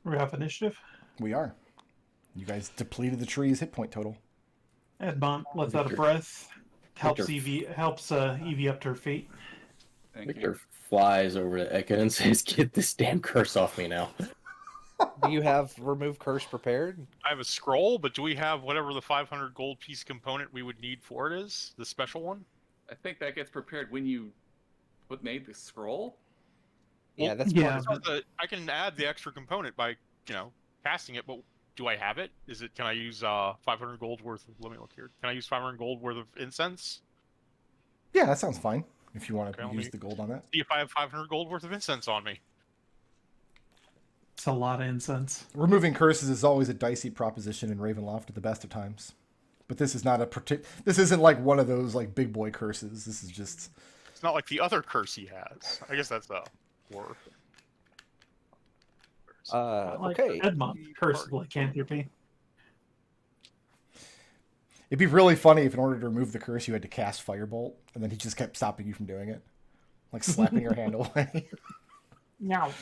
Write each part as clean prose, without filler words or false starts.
We have initiative. We are. You guys depleted the tree's hit point total. Edmont lets out a Victor. breath. Helps Victor. Evie up to her feet. Thank Victor you. flies over to Ekon and says, "Get this damn curse off me now." Do you have remove curse prepared? I have a scroll, but do we have whatever the 500 gold piece component we would need for it is? The special one? I think that gets prepared when you made the scroll. Yeah, that's yeah. part of I can add the extra component by, casting it, but do I have it? Can I use 500 gold worth of, let me look here. Can I use 500 gold worth of incense? Yeah, that sounds fine. If you want to Okay, use the gold on that. See if I have 500 gold worth of incense on me. It's a lot of incense. Removing curses is always a dicey proposition in Ravenloft at the best of times. But this is not this isn't like one of those like big boy curses. This is just It's not like the other curse he has. I guess that's a word. okay. Edmont, curse of lycanthropy. it'd be really funny if in order to remove the curse you had to cast Firebolt and then he just kept stopping you from doing it. Like slapping your hand away. No.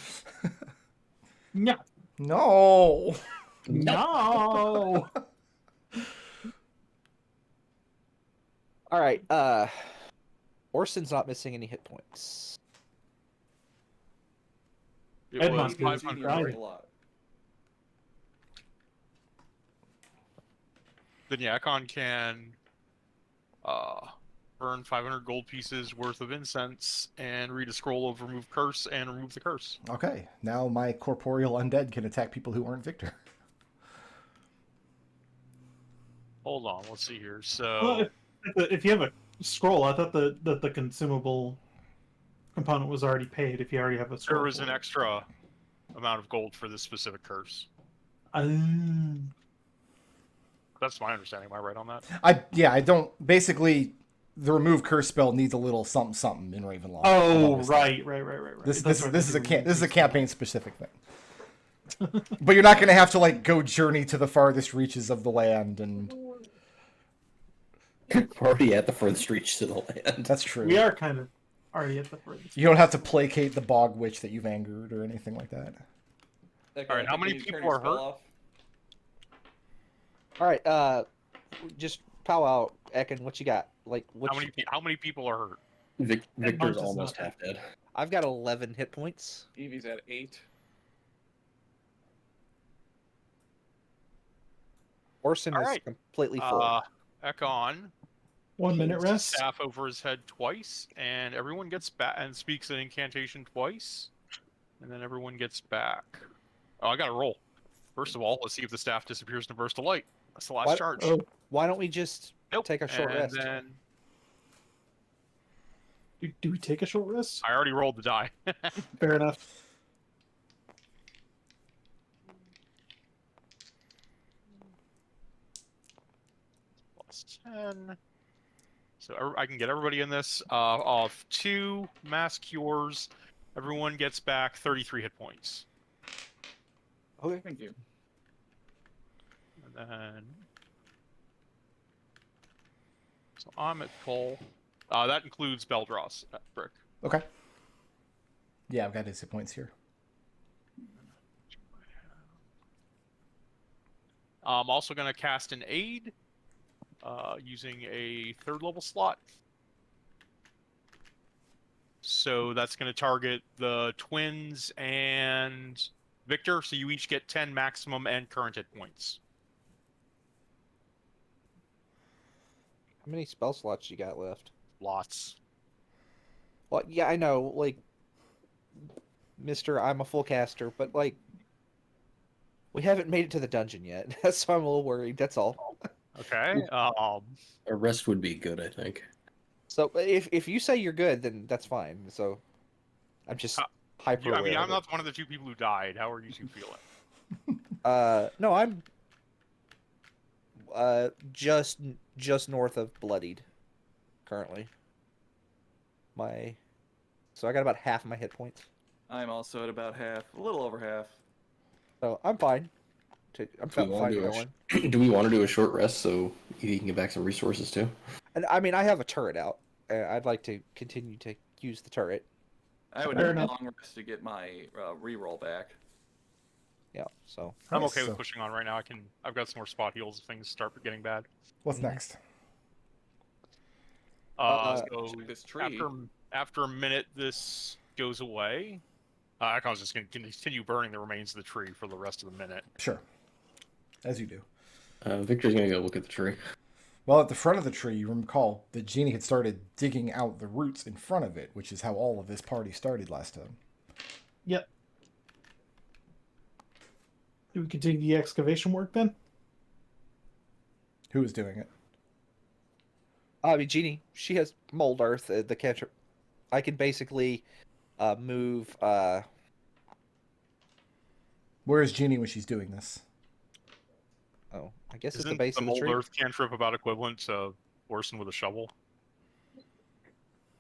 No. No. No. All right. Orson's not missing any hit points. It Edmont's was good. 500. A lot. Then yeah, Ekon can burn 500 gold pieces worth of incense and read a scroll of remove curse and remove the curse. Okay, now my corporeal undead can attack people who aren't Victor. Hold on, let's see here. Well, So if you have a scroll, I thought the consumable component was already paid. If you already have a scroll, there was an extra amount of gold for this specific curse. That's my understanding. Am I right on that? I don't basically the remove curse spell needs a little something something in Ravenloft. Oh, Obviously. right. This It does this is a remove this is a curse. campaign specific thing. But you're not going to have to like go journey to the farthest reaches of the land, and We're already at the furthest reach to the land. that's true. We are kind of already at the furthest. You don't have to placate the bog witch that you've angered or anything like that. Okay, All right, how can many you people turn your are spell hurt? off? All right. Just powwow, Ekon. What you got? Like, How many people are hurt? Victor's Edmont is almost not- half dead. I've got 11 hit points. Evie's at 8. Orson All is right. completely full. Ekon 1 minute holds his rest. staff over his head twice, and everyone gets back and speaks an incantation twice, and then everyone gets back. Oh, I got to roll. First of all, let's see if the staff disappears in a burst of light. That's the last What? charge. Oh, Why don't we just Nope. take a short and rest? Then do we take a short rest? I already rolled the die. Fair enough. Plus 10. So I can get everybody in this. Off 2 mass cures, everyone gets back 33 hit points. Okay. Thank you. And then... So I'm at full. That includes Beldross at Brick. Okay. Yeah, I've got his hit points here. I'm also going to cast an aid using a 3rd level slot. So that's going to target the twins and Victor. So you each get 10 maximum and current hit points. How many spell slots you got left? Lots. Well, yeah, I know, like, Mister, I'm a full caster, but like, we haven't made it to the dungeon yet, so I'm a little worried. That's all. Okay. A rest would be good, I think. So if you say you're good, then that's fine. So I'm just hyper. I mean, aware I'm of not one of the 2 people who died. How are you 2 feeling? it. No, I'm just north of bloodied currently. So I got about half of my hit points. I'm also at about half, a little over half. So I'm fine. I'm Do we fine wanna do a going. Do we want to do a short rest so you can get back some resources too? And I mean, I have a turret out. I'd like to continue to use the turret. I would Fair need a enough. long rest to get my reroll back. Yeah. So I'm Nice, okay with so pushing on right now. I've got some more spot heals if things start getting bad. what's Mhm. next? So check this tree. after a minute, this goes away. Ekon's just going to continue burning the remains of the tree for the rest of the minute. Sure, as you do. Victor's gonna go look at the tree. Well, at the front of the tree, you recall that Genie had started digging out the roots in front of it, which is how all of this party started last time. Yep. Do we continue the excavation work then? Who was doing it? I mean, Jeannie, she has mold earth. The cantrip. I can basically move. Where is Genie when she's doing this? Oh, I guess at Isn't the base the of the mold tree. earth cantrip about equivalent to worsen with a shovel?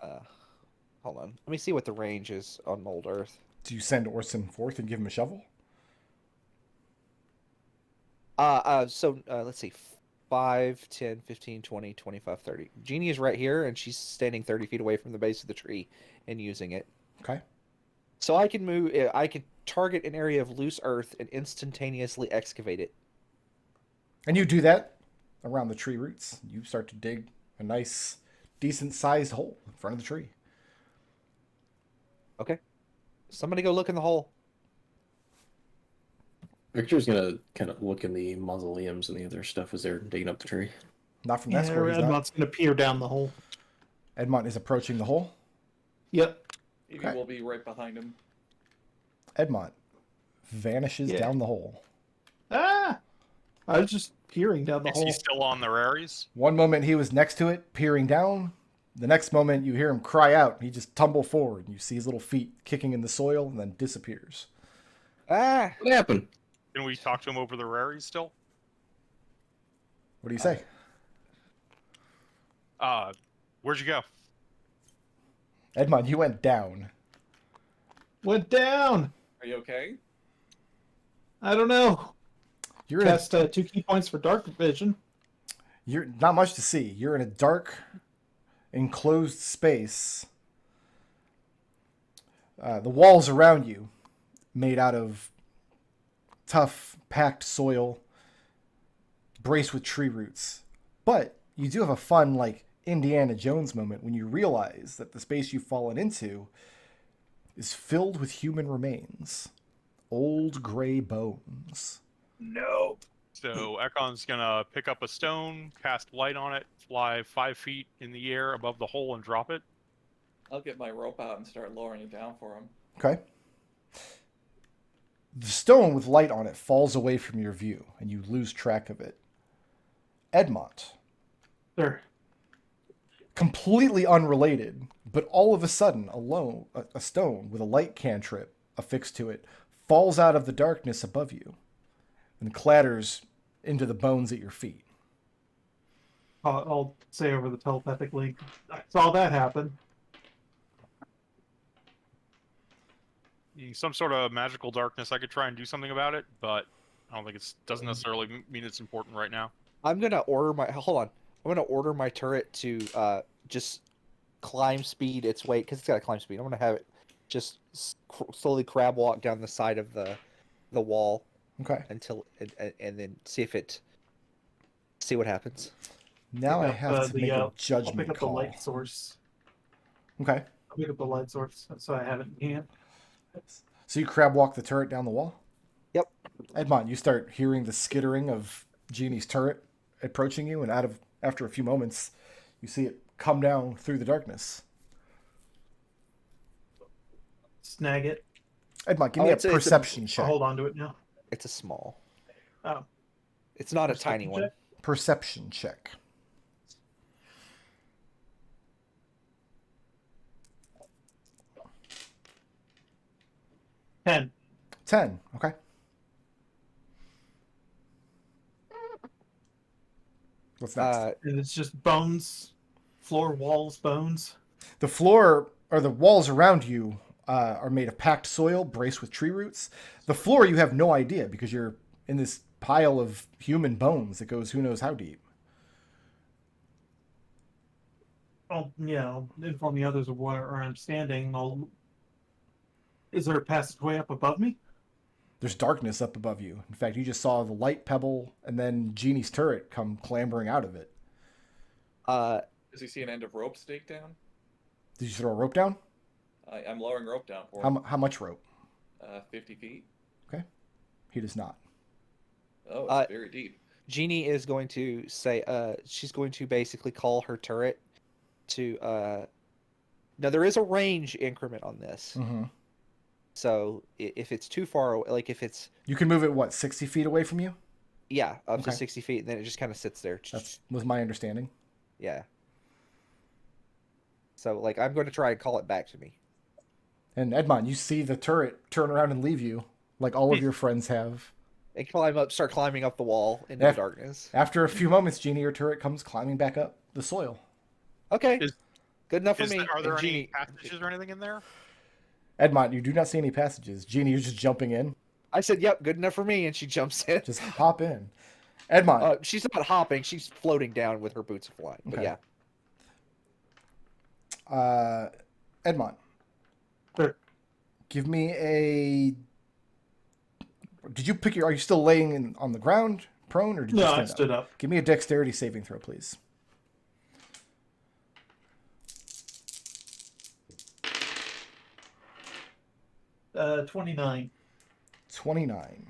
Hold on. Let me see what the range is on mold earth. Do you send Orson forth and give him a shovel? Let's see. 5, 10, 15, 20, 25, 30. Jeannie is right here, and she's standing 30 feet away from the base of the tree and using it. Okay. So I can move. I can target an area of loose earth and instantaneously excavate it. And you do that around the tree roots. You start to dig a nice, decent-sized hole in front of the tree. Okay. Somebody go look in the hole. Victor's gonna kind of look in the mausoleums and the other stuff as they're digging up the tree. Not from that Yeah, square. He's not. Edmont's going to peer down the hole. Edmont is approaching the hole. Yep. Evie Okay. will be right behind him. Edmont vanishes Yeah. down the hole. Ah! I was just peering down the Is hole. he still on the raries? One moment he was next to it, peering down. The next moment you hear him cry out. He just tumble forward. You see his little feet kicking in the soil and then disappears. Ah! What happened? Can we talk to him over the raries still? What do you say? Where'd you go? Edmont, you went down. Went down! Are you okay? I don't know. You're in Cast 2 key points for dark vision. You're not much to see. You're in a dark, enclosed space. The walls around you, made out of tough, packed soil, braced with tree roots. But you do have a fun, like, Indiana Jones moment when you realize that the space you've fallen into is filled with human remains. Old gray bones. No. So Ekon's gonna pick up a stone, cast light on it, fly 5 feet in the air above the hole, and drop it. I'll get my rope out and start lowering it down for him. Okay. The stone with light on it falls away from your view, and you lose track of it. Edmont, Sure. completely unrelated, but all of a sudden, a stone with a light cantrip affixed to it falls out of the darkness above you and clatters into the bones at your feet. I'll say over the telepathic link. I saw that happen. Some sort of magical darkness, I could try and do something about it, but I don't think it doesn't necessarily mean it's important right now. I'm gonna order my. Hold on. I'm gonna order my turret to just climb speed its weight because it's got a climb speed. I'm gonna have it just slowly crab walk down the side of the wall Okay. until and then see what happens. Now I Pick up, have to make a I'll pick judgment up the call. light source. Okay. I'll pick up the light source so I have it in hand. So you crab walk the turret down the wall? Yep. Edmont, you start hearing the skittering of Genie's turret approaching you, and after a few moments, you see it come down through the darkness. Snag it. Edmont, give Oh, me a it's a- perception I'll check. hold on to it now. It's a small. Oh. It's not a Perception tiny one. check? Perception check. Ten. 10. Okay. What's next? And it's just bones, floor, walls, bones. The floor, or the walls around you, are made of packed soil braced with tree roots. The floor, you have no idea because you're in this pile of human bones that goes who knows how deep. I'll inform the others of where I'm standing. Is there a passageway up above me? There's darkness up above you. In fact, you just saw the light pebble and then Genie's turret come clambering out of it. Does he see an end of rope stake down? Did you throw a rope down? I'm lowering rope down for him. How much rope? 50 feet. Okay. He does not. Oh, it's very deep. Genie is going to say, she's going to basically call her turret to, now there is a range increment on this. Mm-hmm. So if it's too far away, like if it's... You can move it, what, 60 feet away from you? Yeah, up to Okay. 60 feet, and then it just kind of sits there. That was my understanding. Yeah. So, like, I'm going to try and call it back to me. And Edmont, you see the turret turn around and leave you, like all of your friends have. And start climbing up the wall into Yeah. the darkness. After a few moments, Genie, your turret comes climbing back up the soil. Okay. Is- Good enough for me. Are there And any Genie, passages or anything in there? Edmont, you do not see any passages. Genie, you're just jumping in. I said, yep, good enough for me, and she jumps in. Just hop in. Edmont. She's not hopping, she's floating down with her boots of flying. But Okay. yeah. Edmont. Sure. Give me a... Did you pick your... Are you still laying on the ground, prone, or did you No, I stand stood up. Give me a dexterity saving throw, please. 29. 29.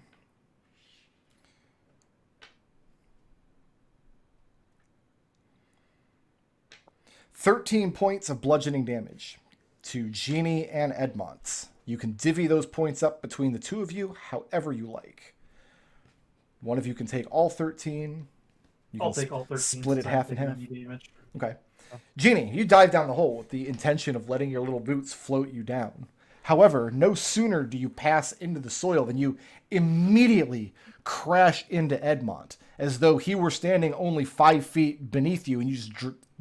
"13 points of bludgeoning damage to Genie and Edmont. You can divvy those points up between the two of you however you like. One of you can take all 13. You I'll can take all 13. split it since I half and take half. 90 damage. Okay. Genie, you dive down the hole with the intention of letting your little boots float you down. However, no sooner do you pass into the soil than you immediately crash into Edmont, as though he were standing only 5 feet beneath you and you just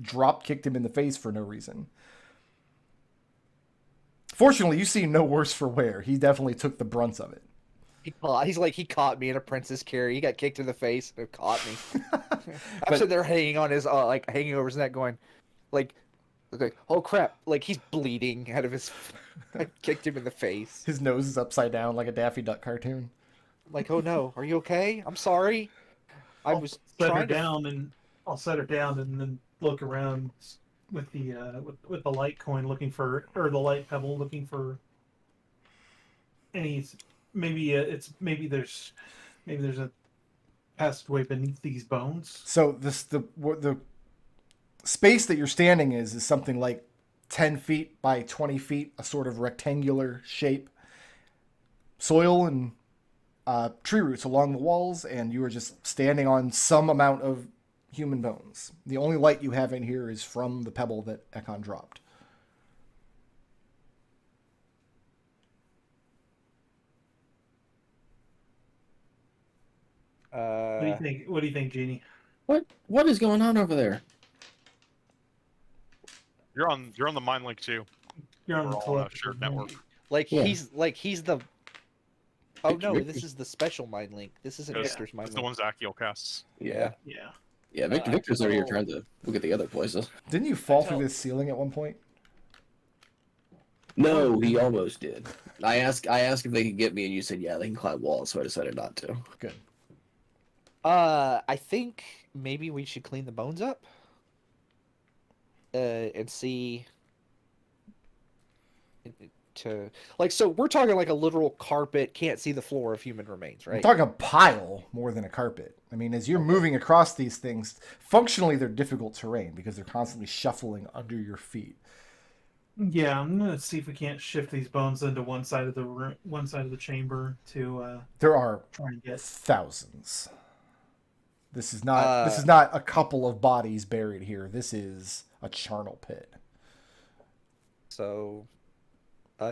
drop kicked him in the face for no reason. Fortunately, you seem no worse for wear. He definitely took the brunt of it. He's like, he caught me in a princess carry. He got kicked in the face and caught me. I'm But- sitting there hanging on his, like, hanging over his neck going, like, oh crap, like he's bleeding out of his, I kicked him in the face. His nose is upside down like a Daffy Duck cartoon. Like, oh no, are you okay? I'm sorry. I I'll was set her trying to... down, and I'll set her down, and then look around with the with the light coin, looking for, or the light pebble, looking for any. Maybe maybe there's a passageway beneath these bones. So the space that you're standing is something like 10 feet by 20 feet, a sort of rectangular shape. Soil and tree roots along the walls, and you are just standing on some amount of human bones. The only light you have in here is from the pebble that Ekon dropped. What do you think? What do you think, Genie? What is going on over there? You're on the mind link too. You're on We're the all on a collective shared one. network. Like Yeah. he's the. Oh Vic- no, Vic- this is the special mind link. This isn't Yeah. Victor's mind It's the link. one Zachiel casts. Yeah. Yeah. Yeah, Victor's over here Oh. trying to look at the other places. Didn't you fall tell- through this ceiling at one point? No, he almost did. I asked if they could get me, and you said, yeah, they can climb walls, so I decided not to. Good. I think maybe we should clean the bones up. And see. So we're talking like a literal carpet, can't see the floor of human remains, I'm right? talking a pile more than a carpet. I mean, as you're moving across these things, functionally they're difficult terrain because they're constantly shuffling under your feet. Yeah, I'm gonna see if we can't shift these bones into one side of the chamber to There are try and get. thousands. This is not a couple of bodies buried here. This is a charnel pit. So,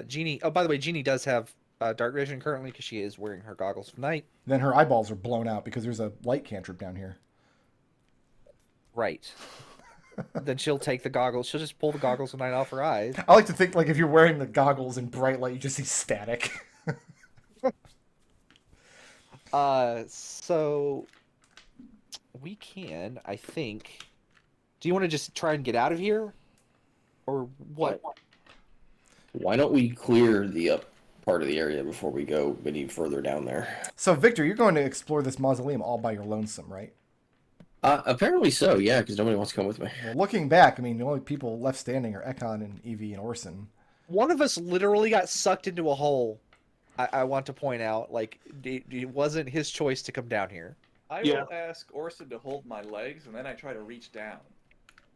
Jeannie. Oh, by the way, Jeannie does have dark vision currently because she is wearing her goggles of night. Then her eyeballs are blown out because there's a light cantrip down here. Right. Then she'll take the goggles. She'll just pull the goggles of night off her eyes. I like to think like if you're wearing the goggles in bright light, you just see static. So we can, I think. Do you want to just try and get out of here, or what? Why don't we clear the part of the area before we go any further down there. So, Victor, you're going to explore this mausoleum all by your lonesome, right? Apparently so, yeah, because nobody wants to come with me. Well, looking back, I mean, the only people left standing are Ekon and Evie and Orson. One of us literally got sucked into a hole. I want to point out, like, it wasn't his choice to come down here. I Yeah. will ask Orson to hold my legs, and then I try to reach down.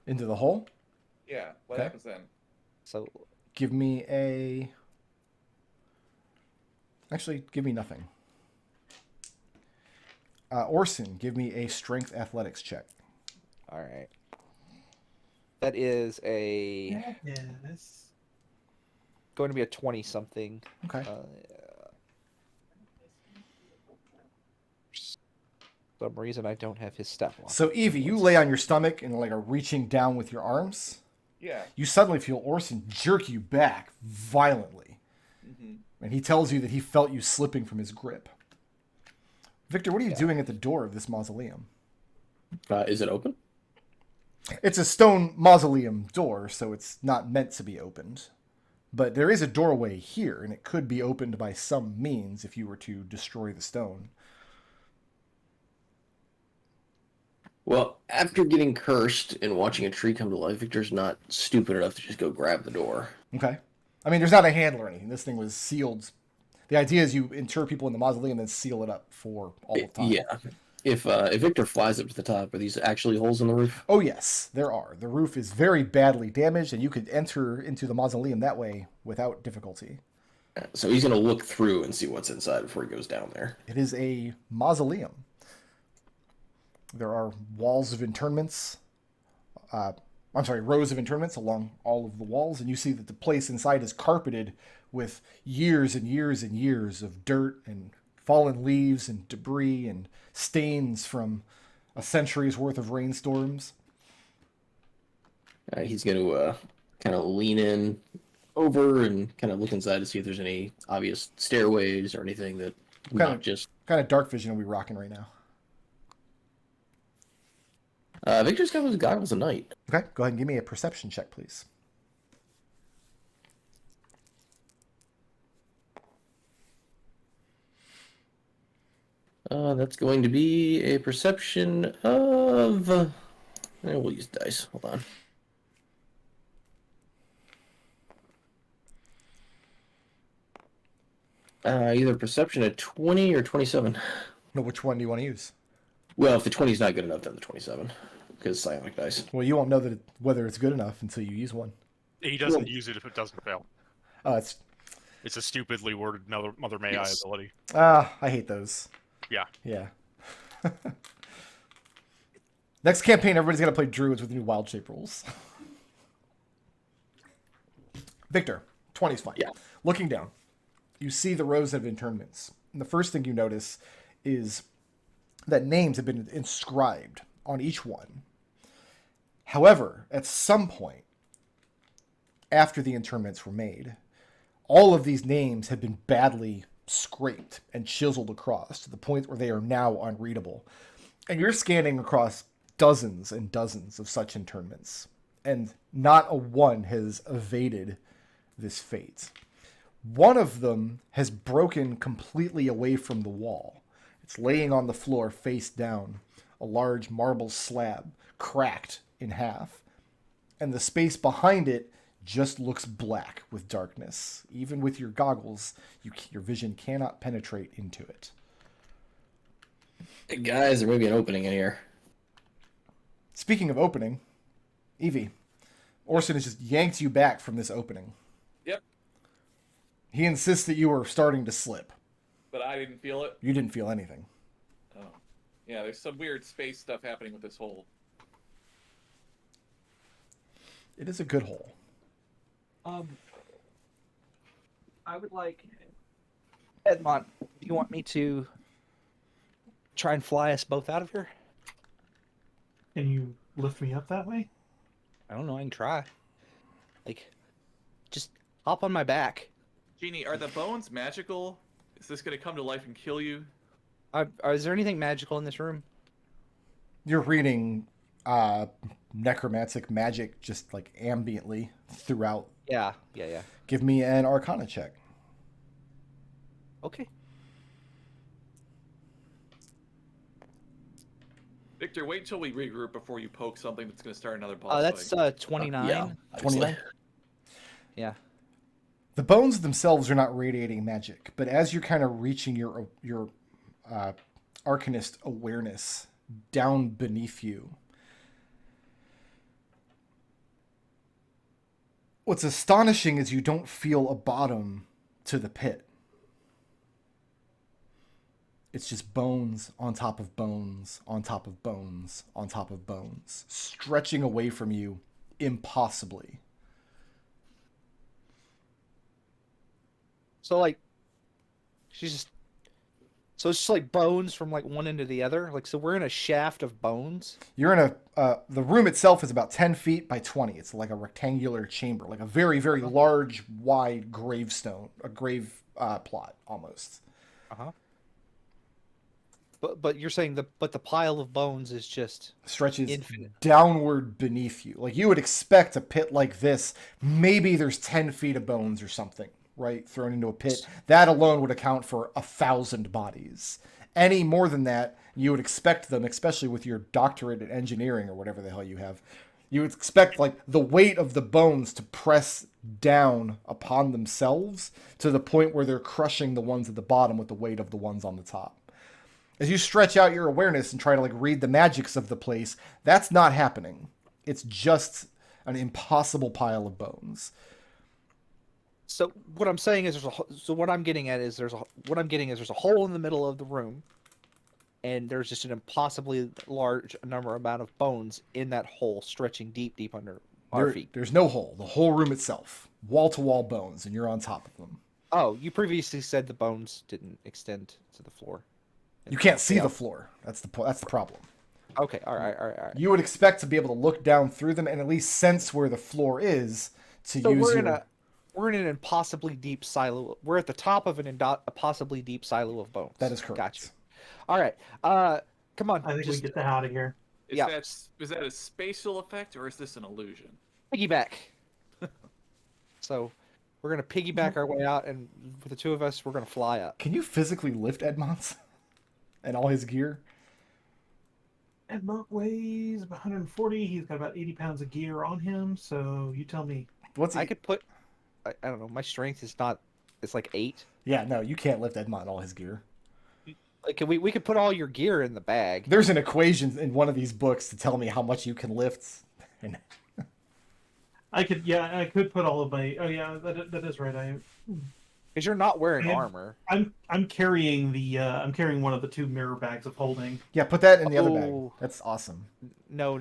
Into the hole? Yeah, what Okay. happens then? So Give me a... Actually, give me nothing. Orson, give me a strength athletics check. all right, that is a Yes. going to be a 20 something. Okay. For some reason I don't have his stat block. So, Evie, you lay on your stomach and like are reaching down with your arms. Yeah. You suddenly feel Orson jerk you back violently. Mm-hmm. And he tells you that he felt you slipping from his grip. Victor, what are you doing at the door of this mausoleum? Is it open? It's a stone mausoleum door, so it's not meant to be opened. But there is a doorway here, and it could be opened by some means if you were to destroy the stone. Well, after getting cursed and watching a tree come to life, Victor's not stupid enough to just go grab the door. Okay. I mean, there's not a handle or anything. This thing was sealed. The idea is you inter people in the mausoleum and then seal it up for all of time. Yeah. If Victor flies up to the top, are these actually holes in the roof? Oh, yes, there are. The roof is very badly damaged, and you could enter into the mausoleum that way without difficulty. So he's going to look through and see what's inside before he goes down there. It is a mausoleum. There are walls of interments. Rows of interments along all of the walls, and you see that the place inside is carpeted with years and years and years of dirt and fallen leaves and debris and stains from a century's worth of rainstorms. He's going to kind of lean in over and kind of look inside to see if there's any obvious stairways or anything that not just... Kind of dark vision are we rocking right now? Victor's got his goggles of night. Okay, go ahead and give me a perception check, please. That's going to be a perception of... we'll use dice. Hold on. Either perception at 20 or 27. No, which one do you want to use? Well, if the 20 is not good enough, then the 27. Because psionic dice. Well, you won't know whether it's good enough until you use one. He doesn't use it if it doesn't fail. It's a stupidly worded Mother May I ability. I hate those. Yeah. Yeah. Next campaign, everybody's got to play druids with new wild shape rules. Victor, 20's fine. Yeah. Looking down, you see the rows of interments. And the first thing you notice is that names have been inscribed on each one. However, at some point, after the interments were made, all of these names have been badly scraped and chiseled across to the point where they are now unreadable. And you're scanning across dozens and dozens of such interments, and not a one has evaded this fate. One of them has broken completely away from the wall. It's laying on the floor face down, a large marble slab cracked in half, and the space behind it just looks black with darkness. Even with your goggles, your vision cannot penetrate into it. Hey guys, there may be an opening in here. Speaking of opening, Evie, Orson has just yanked you back from this opening. Yep. He insists that you are starting to slip. But I didn't feel it. You didn't feel anything. Oh. Yeah, there's some weird space stuff happening with this hole. It is a good hole. I would like. Edmont, do you want me to try and fly us both out of here? Can you lift me up that way? I don't know. I can try. Like, just hop on my back. Genie, are the bones magical? Is this going to come to life and kill you? Is there anything magical in this room? You're reading necromantic magic just like ambiently throughout. Yeah. Give me an Arcana check. Okay. Victor, wait until we regroup before you poke something that's going to start another boss That's fight. 29. Yeah, obviously. 29. Yeah. The bones themselves are not radiating magic, but as you're kind of reaching your Arcanist awareness down beneath you, what's astonishing is you don't feel a bottom to the pit. It's just bones on top of bones on top of bones on top of bones, stretching away from you impossibly. So like, so it's just like bones from like one end to the other. Like, so we're in a shaft of bones. You're in the room itself is about 10 feet by 20. It's like a rectangular chamber, like a very, very large, wide gravestone, a grave plot almost. Uh-huh. But you're saying the pile of bones is just Stretches infinite. downward beneath you. Like you would expect a pit like this, maybe there's 10 feet of bones or something, right? Thrown into a pit. That alone would account for 1,000 bodies. Any more than that, you would expect them, especially with your doctorate in engineering or whatever the hell you have, you would expect like the weight of the bones to press down upon themselves to the point where they're crushing the ones at the bottom with the weight of the ones on the top. As you stretch out your awareness and try to like read the magics of the place, that's not happening. It's just an impossible pile of bones. So what I'm saying is what I'm getting is there's a hole in the middle of the room, and there's just an impossibly large amount of bones in that hole, stretching deep under our feet. There's no hole. The whole room itself, wall to wall bones, and you're on top of them. Oh, you previously said the bones didn't extend to the floor. You can't see the floor. That's the problem. Okay, all right. You would expect to be able to look down through them and at least sense where the floor is to So use we're in an impossibly deep silo. We're at the top of a possibly deep silo of bones. That is correct. Gotcha. All right. Come on. I think we get the hell out of here. Is Yeah. is that a spatial effect or is this an illusion? Piggyback. So we're gonna piggyback our way out, and for the two of us, we're gonna fly up. Can you physically lift Edmont and all his gear? Edmont weighs about 140. He's got about 80 pounds of gear on him. So you tell me. What's he? I could put. I don't know. My strength is not. It's like 8. Yeah, no, you can't lift Edmont and all his gear. Like, we could put all your gear in the bag. There's an equation in one of these books to tell me how much you can lift. And I could put all of my. Oh yeah, that is right. Because you're not wearing And- armor. I'm carrying I'm carrying one of the 2 mirror bags of holding. yeah, put that in the other bag. Oh. That's awesome. No.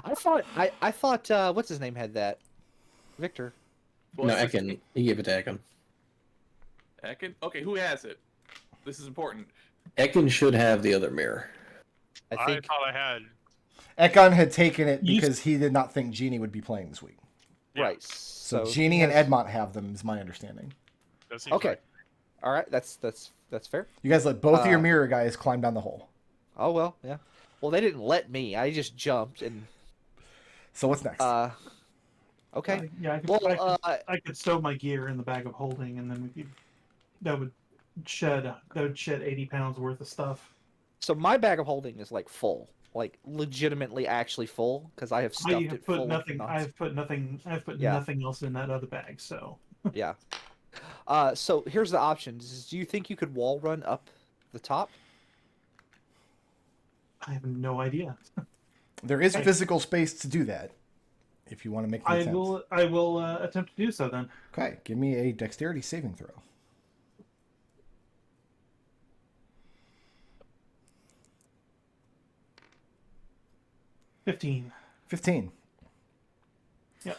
I thought what's his name had that? Victor. No, Ekon. He gave it to Ekon. Ekon? Okay, who has it? This is important. Ekon should have the other mirror. I I think thought I had. Ekon had taken it You- because he did not think Jeannie would be playing this week. Yeah. right. So So Jeannie he and has- Edmont have them, is my understanding. That seems Okay. right. All right. That's fair. You guys let both of your Uh, mirror guys climb down the hole. Oh well, yeah. Well, they didn't let me. I just jumped and So what's next? okay. Yeah, Well, I could stow my gear in the bag of holding, and then we could. That would shed 80 pounds worth of stuff. so my bag of holding is like full, like legitimately actually full, because I have stuffed I it have full put of nothing. nonsense. I've put Yeah. nothing else in that other bag. So Yeah. So here's the options. Do you think you could wall run up the top? I have no idea. There is I- physical space to do that. If you want to make the attempt. I will attempt to do so then. Okay, give me a dexterity saving throw. $15. 15. Yeah.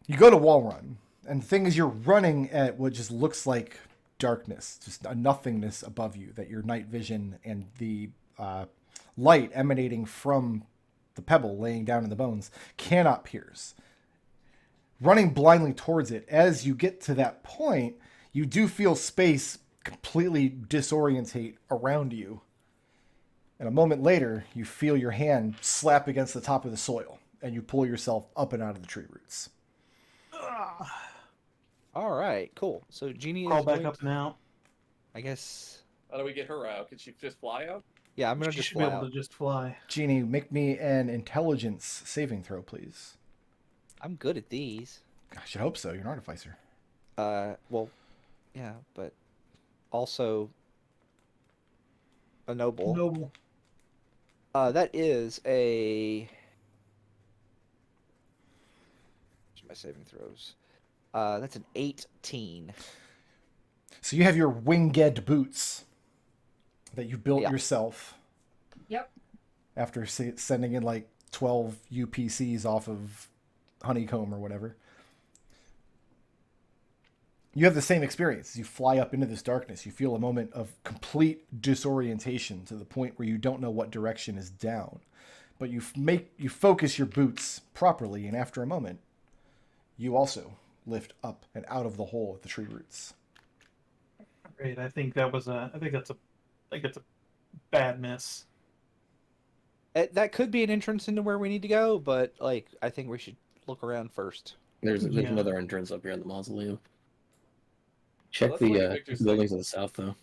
You go to wall run, and the thing is, you're running at what just looks like darkness, just a nothingness above you that your night vision and the light emanating from the pebble laying down in the bones cannot pierce. Running blindly towards it, as you get to that point, you do feel space completely disorientate around you. And a moment later, you feel your hand slap against the top of the soil, and you pull yourself up and out of the tree roots. All right, cool. So Genie Crawl is back going up to- and out. I guess. How do we get her out? Can she just fly out? Yeah, I'm gonna She just should be fly able out. to just fly. Genie, make me an intelligence saving throw, please. I'm good at these. I should hope so. You're an artificer. Well, yeah, but also a noble. Noble. That is a. What's my saving throws? That's an 18. So you have your winged boots that you built Yeah. yourself. Yep. After sending in like 12 UPCs off of Honeycomb or whatever. You have the same experience. You fly up into this darkness. You feel a moment of complete disorientation to the point where you don't know what direction is down. But you focus your boots properly, and after a moment, you also lift up and out of the hole at the tree roots. Great. I think that's a bad miss. That could be an entrance into where we need to go, but like I think we should look around first. There's Yeah. another entrance up here in the mausoleum. Check Let's look at the Victor's buildings thing. to the south, though.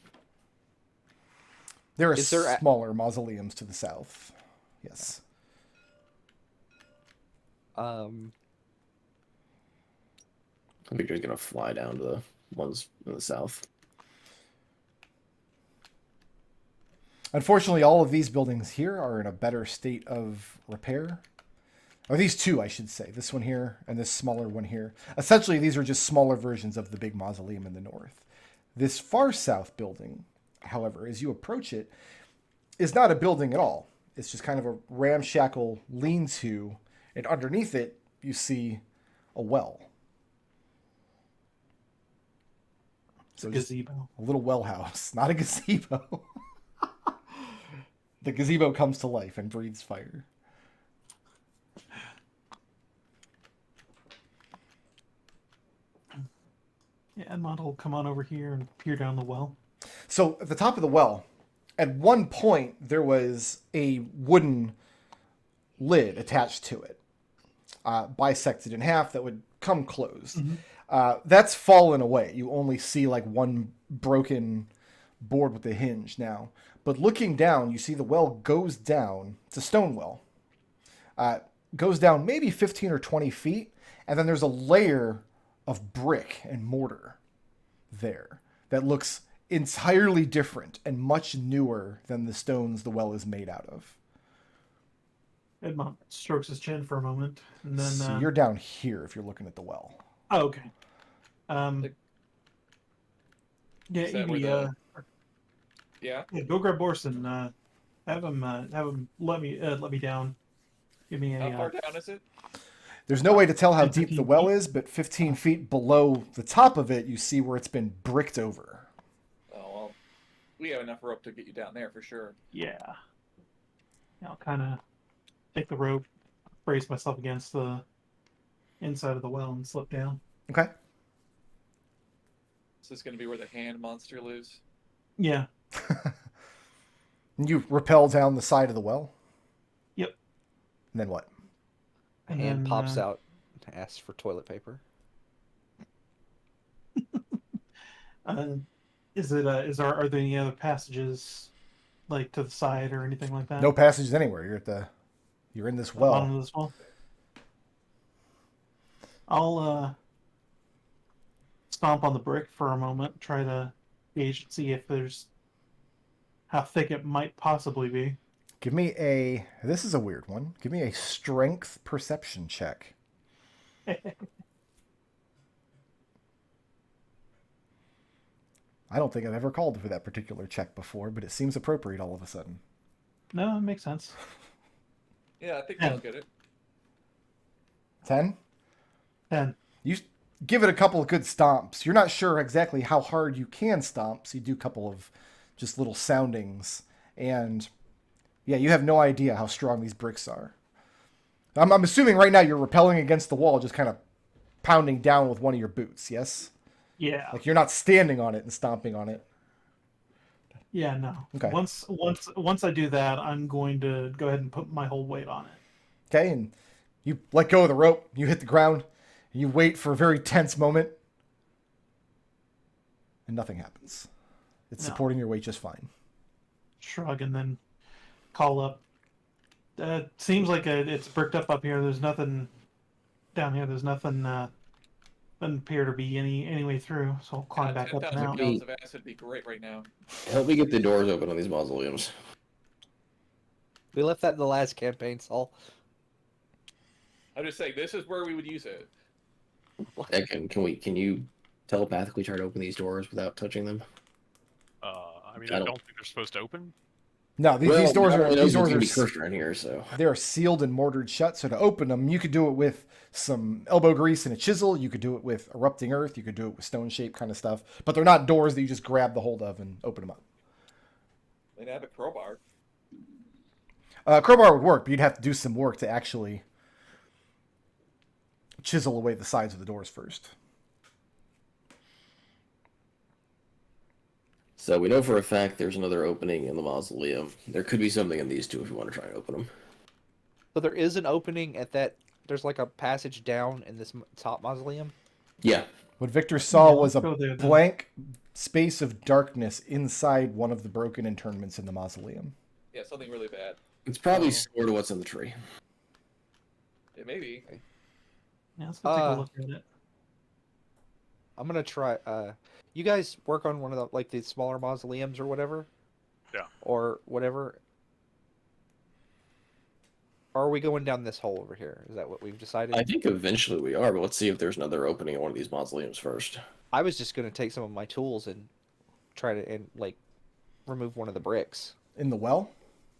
There are Is there a- smaller mausoleums to the south. Yes. Victor's gonna fly down to the ones in the south. Unfortunately, all of these buildings here are in a better state of repair. Or these two, I should say. This one here and this smaller one here. Essentially, these are just smaller versions of the big mausoleum in the north. This far south building, however, as you approach it, is not a building at all. It's just kind of a ramshackle lean-to, and underneath it, you see a well. So just Gazebo. a little well house, not a gazebo. The gazebo comes to life and breathes fire. Yeah, Edmont will come on over here and peer down the well. So at the top of the well, at one point there was a wooden lid attached to it, bisected in half that would come closed. That's fallen away. You only see like one broken board with a hinge now. But looking down, you see the well goes down. It's a stone well. Goes down maybe 15 or 20 feet, and then there's a layer of brick and mortar there that looks entirely different and much newer than the stones the well is made out of. Edmont strokes his chin for a moment, and then So you're down here if you're looking at the well. oh, okay. Yeah, Is that where Evie, the- Yeah. yeah, go grab Borson. Have him let me down. Give me How a far down is it? There's no way to tell how deep 15 the well feet? is, but 15 feet below the top of it, you see where it's been bricked over. Oh well, we have enough rope to get you down there for sure. yeah. I'll kind of take the rope, brace myself against the inside of the well, and slip down. Okay. Is this going to be where the hand monster lives? Yeah. And you rappel down the side of the well. Yep. And then what? A And hand then, pops out and asks for toilet paper. Are there any other passages, like to the side or anything like that? No passages anywhere. You're in this well. Bottom of this well. I'll stomp on the brick for a moment, try to gauge and see if there's how thick it might possibly be. Give me this is a weird one. Give me a strength perception check. I don't think I've ever called for that particular check before, but it seems appropriate all of a sudden. No, it makes sense. Yeah, I think Yeah. we'll get it. 10? 10. You give it a couple of good stomps. You're not sure exactly how hard you can stomp, so you do a couple of just little soundings. And yeah, you have no idea how strong these bricks are. I'm assuming right now you're rappelling against the wall, just kind of pounding down with one of your boots, yes? Yeah. Like you're not standing on it and stomping on it. Yeah, no. Okay. Once I do that, I'm going to go ahead and put my whole weight on it. Okay, and you let go of the rope, you hit the ground, and you wait for a very tense moment, and nothing happens. It's No. supporting your weight just fine. Shrug and then call up. Seems like it's bricked up here. There's nothing down here. There's nothing. Doesn't appear to be any way through. So I'll climb back up and 10,000 out. gallons of acid would be great right now. Help me get the doors open on these mausoleums. We left that in the last campaign, Saul. I'm just saying, this is where we would use it. Ekon, can you telepathically try to open these doors without touching them? I mean, I don't think they're supposed to open. No, these doors are gonna be cursed around here, so they are sealed and mortared shut. So to open them, you could do it with some elbow grease and a chisel. You could do it with erupting earth. You could do it with stone shape kind of stuff. But they're not doors that you just grab the hold of and open them up. They'd have a crowbar. Crowbar would work, but you'd have to do some work to actually chisel away the sides of the doors first. So we know for a fact there's another opening in the mausoleum. There could be something in these two if you want to try and open them. So there is an opening at that. There's like a passage down in this top mausoleum. Yeah. What Victor saw Yeah, was a let's go there, then. blank space of darkness inside one of the broken internments in the mausoleum. Yeah, something really bad. It's probably similar to what's in the tree. It may be. Yeah, let's go take a look at it. I'm gonna try. You guys work on one of the smaller mausoleums or whatever. Yeah. Or whatever. Or are we going down this hole over here? Is that what we've decided? I think eventually we are, but let's see if there's another opening in one of these mausoleums first. I was just gonna take some of my tools and try to remove one of the bricks. In the well?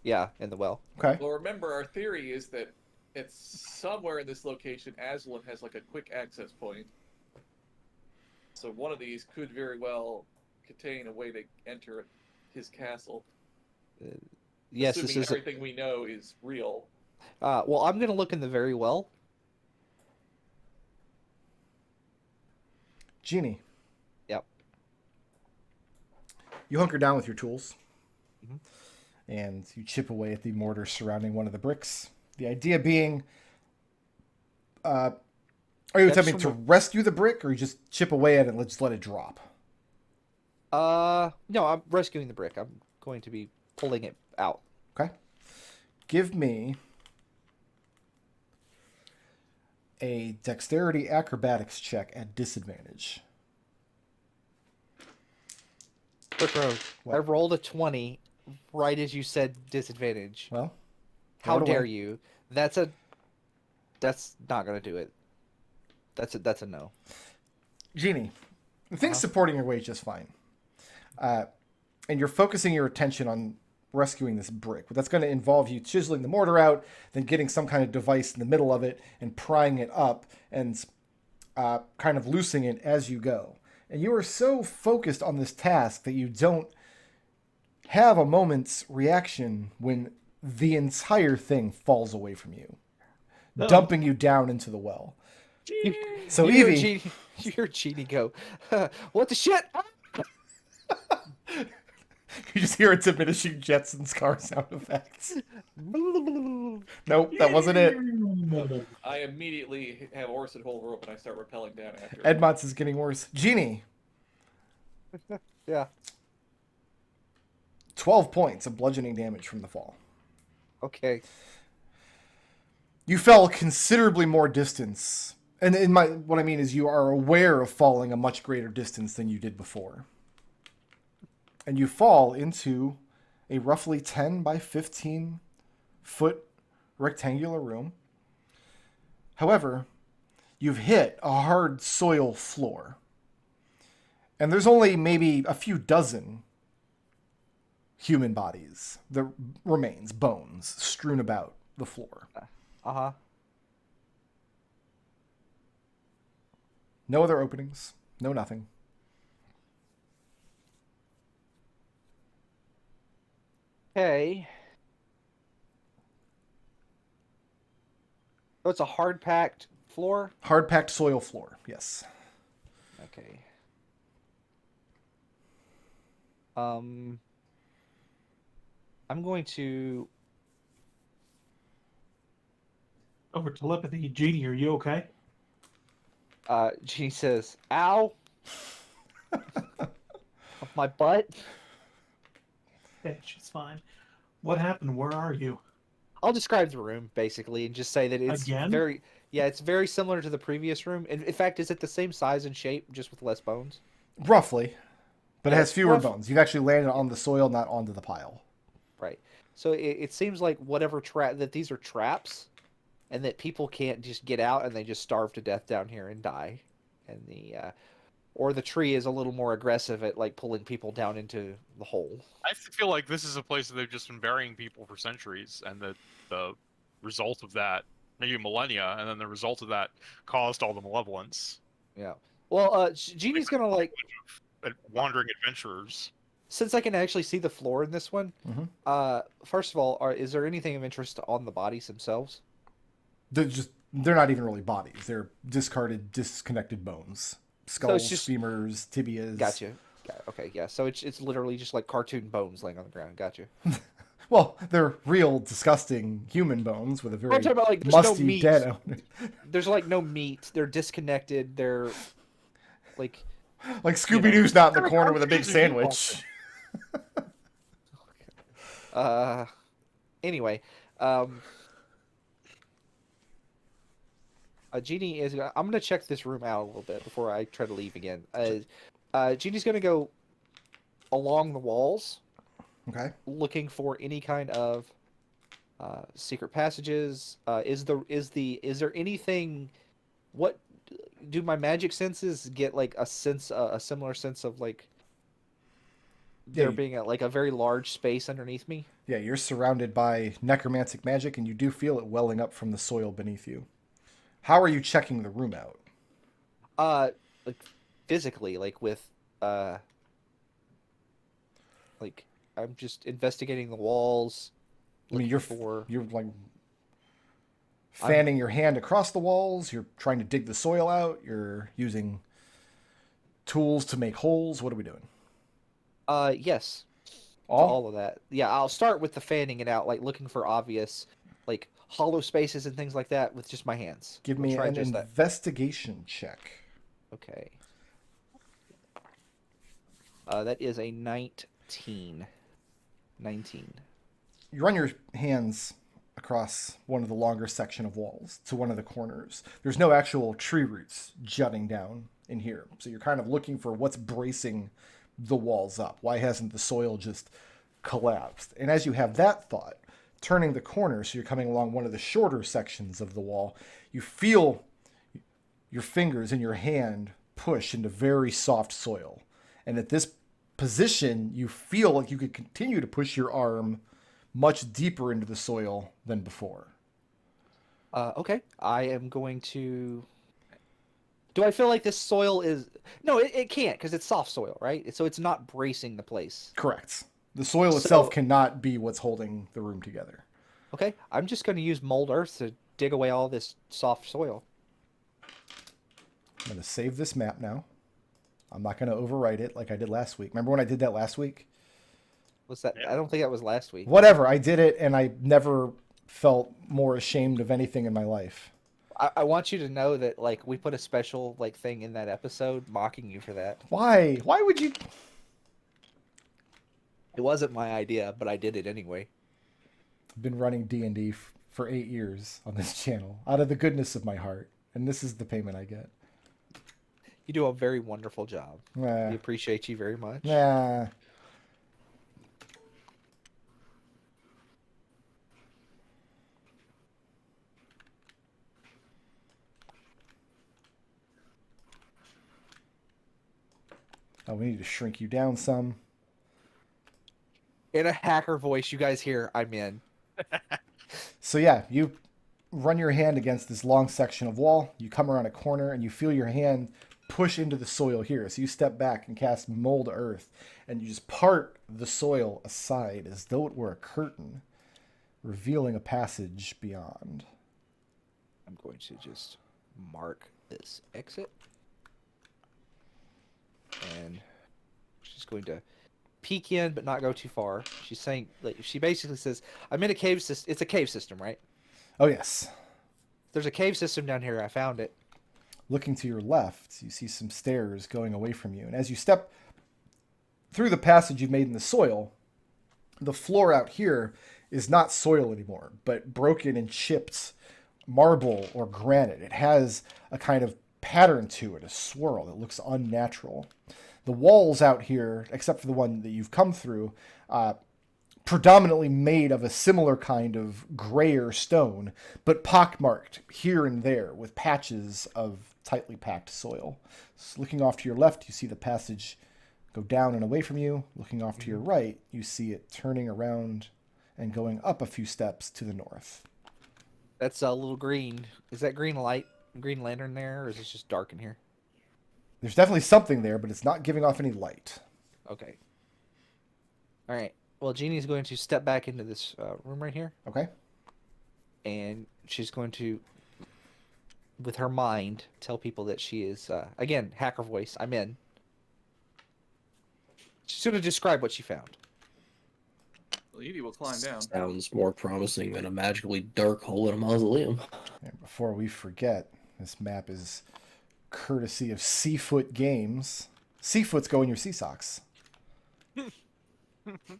Yeah, in the well. Okay. Well, remember, our theory is that it's somewhere in this location, Aslan has like a quick access point. So one of these could very well contain a way to enter his castle. Yes, assuming this is. everything we know is real. Well, I'm gonna look in the very well. Genie. Yep. You hunker down with your tools. Mhm. And you chip away at the mortar surrounding one of the bricks. The idea being, are you That's attempting to rescue the brick, or you just chip away at it and just let it drop? No, I'm rescuing the brick. I'm going to be pulling it out. Okay. Give me a dexterity acrobatics check at disadvantage. Quick road. What? I rolled a 20 right as you said disadvantage. Well, How roll it dare away. you? That's not gonna do it. That's a no. Genie, the thing's supporting your weight just fine. And you're focusing your attention on rescuing this brick. But that's going to involve you chiseling the mortar out, then getting some kind of device in the middle of it and prying it up and kind of loosening it as you go. And you are so focused on this task that you don't have a moment's reaction when the entire thing falls away from you, Uh-oh. dumping you down into the well. So You Evie, hear Genie go, what the shit? you just hear a diminishing jets and scar sound effects. Nope, that wasn't it. I immediately have Orson hold rope and I start rappelling down after. Edmont's is getting worse. Genie, Yeah. 12 points of bludgeoning damage from the fall. Okay. You fell considerably more distance. And what I mean is you are aware of falling a much greater distance than you did before. And you fall into a roughly 10 by 15 foot rectangular room. However, you've hit a hard soil floor. And there's only maybe a few dozen human bodies, the remains, bones, strewn about the floor. Uh-huh. No other openings, no nothing. Okay. So it's a hard packed floor? Hard packed soil floor, yes. Okay. I'm going to Over telepathy, Genie, are you okay? Genie says, ow. Of my butt. Hey, she's fine. What happened? Where are you? I'll describe the room basically and just say that it's Again? it's very similar to the previous room. In fact, is it the same size and shape, just with less bones? Roughly, but it Yeah, has fewer rough- bones. You've actually landed on the soil, not onto the pile. Right. So it seems like whatever trap that these are traps, and that people can't just get out and they just starve to death down here and die, and or the tree is a little more aggressive at like pulling people down into the hole. I feel like this is a place that they've just been burying people for centuries, and the result of that, maybe millennia, and then the result of that caused all the malevolence. Yeah. Well, Jeannie's gonna like, Wandering adventurers. since I can actually see the floor in this one. Mhm. First of all, is there anything of interest on the bodies themselves? They're not even really bodies. They're discarded, disconnected bones. Skulls, just- femurs, tibias. Gotcha. Okay, yeah. So it's literally just like cartoon bones laying on the ground. Gotcha. Well, they're real, disgusting human bones with a very I'm talking about like there's no musty meat. dead owner. There's like no meat. They're disconnected. They're like Like Scooby Doo's not in the corner with a big sandwich. Anyway, Jeannie is. I'm gonna check this room out a little bit before I try to leave again. Jeannie's gonna go along the walls, Okay. looking for any kind of secret passages. Is there anything? What do my magic senses get? Like a similar sense of like there Yeah, being like a very large space underneath me. Yeah, you're surrounded by necromantic magic, and you do feel it welling up from the soil beneath you. How are you checking the room out? Like physically, like with like I'm just investigating the walls. I mean, looking for you're like fanning your hand across the walls. You're trying to dig the soil out. You're using tools to make holes. What are we doing? yes, All? all of that. Yeah, I'll start with the fanning it out, like looking for obvious like hollow spaces and things like that with just my hands. Give We'll me try an just that. investigation check. Okay. That is a 19. 19. You run your hands across one of the longer section of walls to one of the corners. There's no actual tree roots jutting down in here. So you're kind of looking for what's bracing the walls up. Why hasn't the soil just collapsed? And as you have that thought, turning the corner, so you're coming along one of the shorter sections of the wall, you feel your fingers in your hand push into very soft soil. And at this position, you feel like you could continue to push your arm much deeper into the soil than before. Okay. I am going to. Do I feel like this soil is? No, it can't because it's soft soil, right? So it's not bracing the place. Correct. The soil So- itself cannot be what's holding the room together. Okay. I'm just going to use mold earth to dig away all this soft soil. I'm going to save this map now. I'm not going to overwrite it like I did last week. Remember when I did that last week? What's that? Yeah. I don't think that was last week. Whatever. I did it, and I never felt more ashamed of anything in my life. I want you to know that like we put a special like thing in that episode mocking you for that. Why? Why would you? It wasn't my idea, but I did it anyway. I've been running D&D for 8 years on this channel out of the goodness of my heart, and this is the payment I get. You do a very wonderful job. Nah. We appreciate you very much. Nah. Oh, we need to shrink you down some. In a hacker voice, you guys hear, I'm in. So yeah, you run your hand against this long section of wall. You come around a corner and you feel your hand push into the soil here. So you step back and cast Mold Earth, and you just part the soil aside as though it were a curtain, revealing a passage beyond. I'm going to just mark this exit. And she's going to peek in, but not go too far. She's saying, like, she basically says, I'm in a cave system. It's a cave system, right? Oh yes. There's a cave system down here. I found it. Looking to your left, you see some stairs going away from you. And as you step through the passage you've made in the soil, the floor out here is not soil anymore, but broken and chipped marble or granite. It has a kind of pattern to it, a swirl that looks unnatural. The walls out here, except for the one that you've come through, predominantly made of a similar kind of grayer stone, but pockmarked here and there with patches of tightly packed soil. So looking off to your left, you see the passage go down and away from you. Looking off to your right, you see it turning around and going up a few steps to the north. That's a little green. Is that green light, green lantern there, or is it just dark in here? There's definitely something there, but it's not giving off any light. Okay. All right. Well, Jeannie's going to step back into this room right here, Okay? and she's going to, with her mind, tell people that she is, again, hacker voice, I'm in. She's going to describe what she found. Well, Edie will climb down. Sounds more promising than a magically dark hole in a mausoleum. And before we forget, this map is courtesy of Seafoot Games. Seafoots go in your sea socks.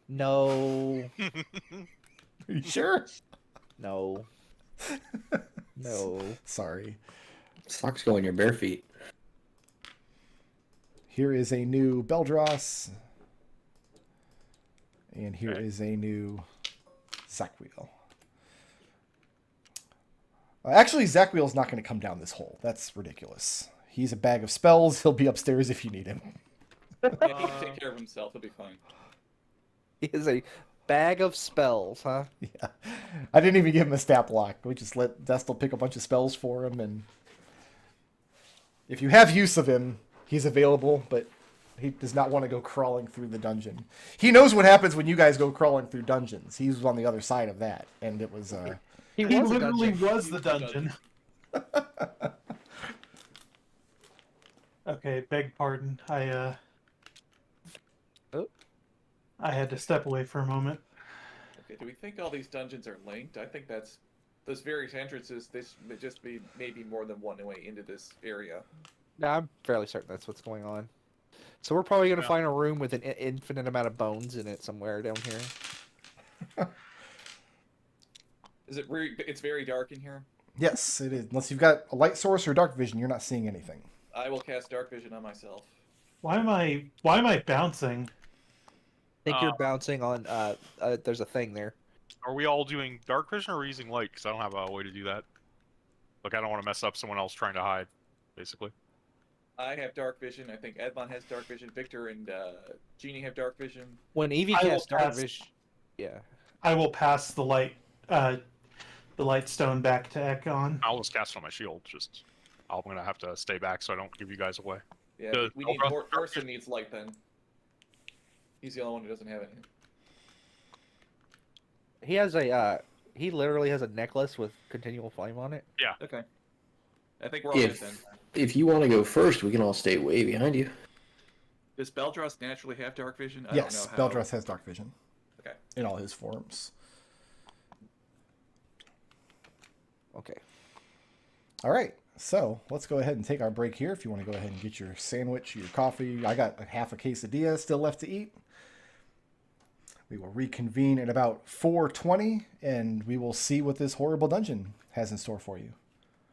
No. Are you sure? No. No. Sorry. Socks go in your bare feet. Here is a new Beldross. And here Okay. is a new Zakwheel. Actually, Zakwheel's not going to come down this hole. That's ridiculous. He's a bag of spells. He'll be upstairs if you need him. Yeah, he can take care of himself. He'll be fine. He is a bag of spells, huh? Yeah. I didn't even give him a stat block. We just let Destil pick a bunch of spells for him. And if you have use of him, he's available, but he does not want to go crawling through the dungeon. He knows what happens when you guys go crawling through dungeons. He was on the other side of that, and it was... He was a literally dungeon. was the dungeon. Okay, beg pardon. Oh. I had to step away for a moment. Okay, do we think all these dungeons are linked? I think that's those various entrances. This may just be maybe more than one way into this area. No, I'm fairly certain that's what's going on. So we're probably going to Yeah. find a room with an infinite amount of bones in it somewhere down here. Is it? It's very dark in here. Yes, it is. Unless you've got a light source or dark vision, you're not seeing anything. I will cast dark vision on myself. Why am I bouncing? I think you're bouncing on, there's a thing there. Are we all doing dark vision or are we using light? Because I don't have a way to do that. Like, I don't want to mess up someone else trying to hide, basically. I have dark vision. I think Edmont has dark vision. Victor and Jeannie have dark vision. When Evie I will casts dark pass. vision, yeah. I will pass the light stone back to Ekon. I'll just cast it on my shield. Just, I'm going to have to stay back so I don't give you guys away. Yeah, The- we need Dark Orson needs light then. He's the only one who doesn't have any. He has a, he literally has a necklace with continual flame on it. Okay. I think we're all good If, then. if you want to go first, we can all stay way behind you. Does Beldross naturally have dark vision? Yes, I don't know how... Beldross has dark vision. Okay. In all his forms. Okay. All right, so let's go ahead and take our break here. If you want to go ahead and get your sandwich, your coffee. I got half a quesadilla still left to eat. We will reconvene at about 4:20, and we will see what this horrible dungeon has in store for you.